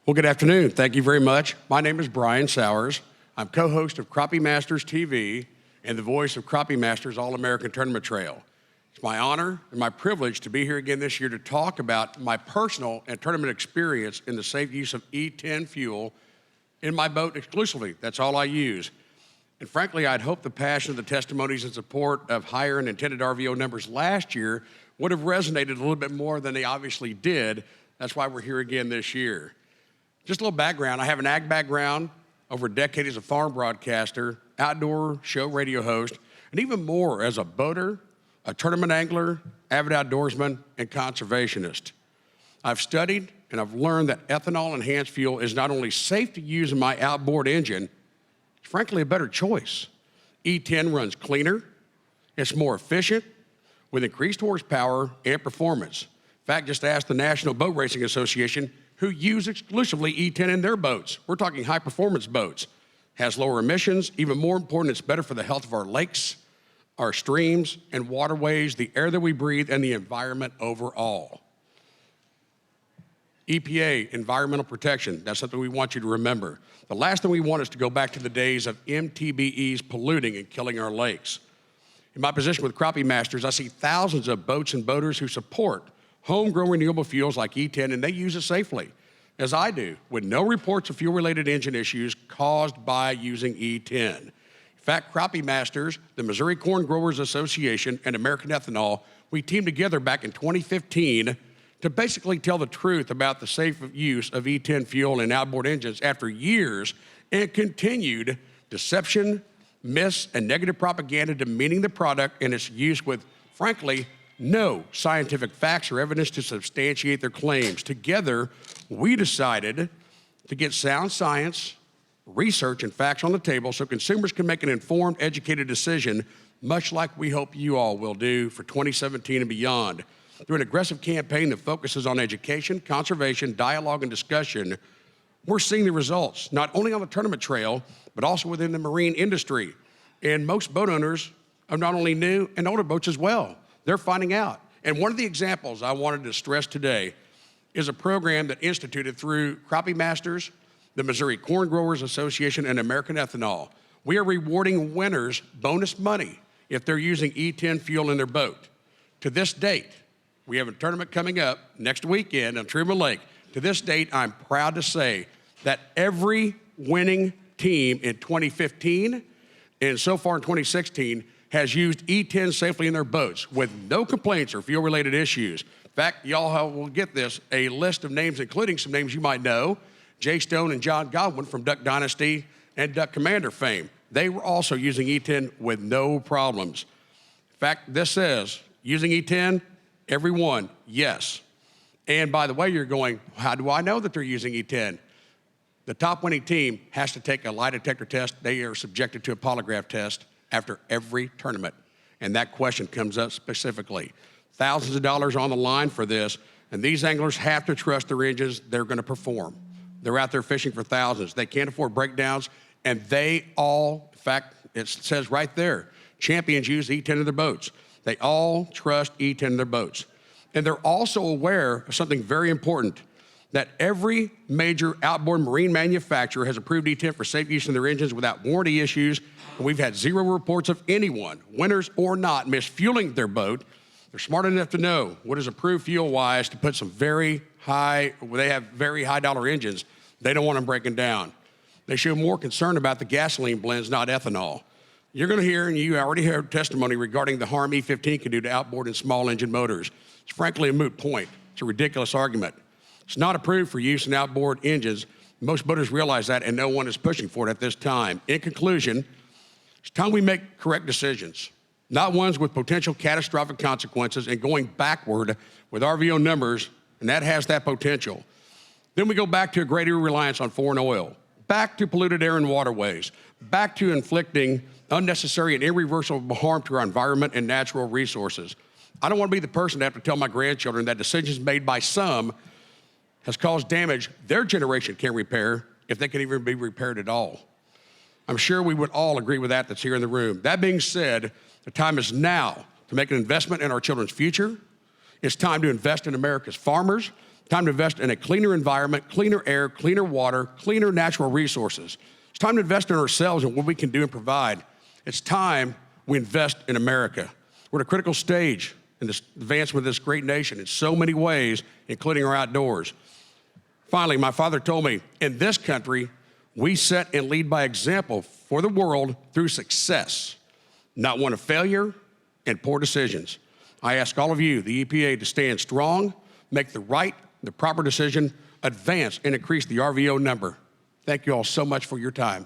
Well, good afternoon. Thank you very much. My name is Brian Sowers. I'm co-host of Crappie Masters TV and the voice of Crappie Masters All-American Tournament Trail. It's my honor and my privilege to be here again this year to talk about my personal and tournament experience in the safe use of E10 fuel in my boat exclusively. That's all I use. And frankly, I'd hoped the passion of the testimonies and support of higher and intended RVO numbers last year would have resonated a little bit more than they obviously did. That's why we're here again this year. Just a little background. I have an ag background, over a decade as a farm broadcaster, outdoor show radio host, and even more as a boater, a tournament angler, avid outdoorsman, and conservationist. I've studied and I've learned that ethanol-enhanced fuel is not only safe to use in my outboard engine, it's frankly a better choice. E10 runs cleaner, it's more efficient, with increased horsepower and performance. In fact, just ask the National Boat Racing Association, who use exclusively E10 in their boats. We're talking high-performance boats. Has lower emissions. Even more important, it's better for the health of our lakes, our streams and waterways, the air that we breathe, and the environment overall. EPA, environmental protection, that's something we want you to remember. The last thing we want is to go back to the days of MTBEs polluting and killing our lakes. In my position with Crappie Masters, I see thousands of boats and boaters who support homegrown renewable fuels like E10, and they use it safely, as I do, with no reports of fuel-related engine issues caused by using E10. In fact, Crappie Masters, the Missouri Corn Growers Association, and American Ethanol, we teamed together back in 2015 to basically tell the truth about the safe use of E10 fuel in outboard engines after years and continued deception, myths, and negative propaganda demeaning the product and its use with, frankly, no scientific facts or evidence to substantiate their claims. Together, we decided to get sound science, research, and facts on the table so consumers can make an informed, educated decision, much like we hope you all will do for 2017 and beyond. Through an aggressive campaign that focuses on education, conservation, dialogue, and discussion, we're seeing the results, not only on the tournament trail, but also within the marine industry. And most boat owners are not only new and older boats as well. They're finding out. And one of the examples I wanted to stress today is a program that instituted through Crappie Masters, the Missouri Corn Growers Association, and American Ethanol. We are rewarding winners bonus money if they're using E10 fuel in their boat. To this date, we have a tournament coming up next weekend on Truman Lake. To this date, I'm proud to say that every winning team in 2015 and so far in 2016 has used E10 safely in their boats with no complaints or fuel-related issues. In fact, y'all will get this, a list of names, including some names you might know, Jay Stone and John Godwin from Duck Dynasty and Duck Commander fame. They were also using E10 with no problems. In fact, this says, using E10, everyone, yes. And by the way, you're going, how do I know that they're using E10? The top winning team has to take a lie detector test. They are subjected to a polygraph test after every tournament. And that question comes up specifically. Thousands of dollars on the line for this, and these anglers have to trust their engines they're gonna perform. They're out there fishing for thousands. They can't afford breakdowns, and they all, in fact, it says right there, champions use E10 in their boats. They all trust E10 in their boats. And they're also aware of something very important, that every major outboard marine manufacturer has approved E10 for safe use in their engines without warranty issues. And we've had zero reports of anyone, winners or not, misfueling their boat. They're smart enough to know what is approved fuel-wise to put some very high, they have very high dollar engines. They don't want them breaking down. They show more concern about the gasoline blends, not ethanol. You're gonna hear, and you already heard testimony regarding the harm E15 can do to outboard and small engine motors. It's frankly a moot point. It's a ridiculous argument. It's not approved for use in outboard engines. Most boaters realize that, and no one is pushing for it at this time. In conclusion, it's time we make correct decisions, not ones with potential catastrophic consequences and going backward with RVO numbers, and that has that potential. Then we go back to a greater reliance on foreign oil, back to polluted air and waterways, back to inflicting unnecessary and irreversible harm to our environment and natural resources. I don't want to be the person to have to tell my grandchildren that decisions made by some has caused damage their generation can't repair, if they can even be repaired at all. I'm sure we would all agree with that that's here in the room. That being said, the time is now to make an investment in our children's future. It's time to invest in America's farmers. Time to invest in a cleaner environment, cleaner air, cleaner water, cleaner natural resources. It's time to invest in ourselves and what we can do and provide. It's time we invest in America. We're at a critical stage in this advancement of this great nation in so many ways, including our outdoors. Finally, my father told me, in this country, we set and lead by example for the world through success, not one of failure and poor decisions. I ask all of you, the EPA, to stand strong, make the proper decision, advance and increase the RVO number. Thank you all so much for your time.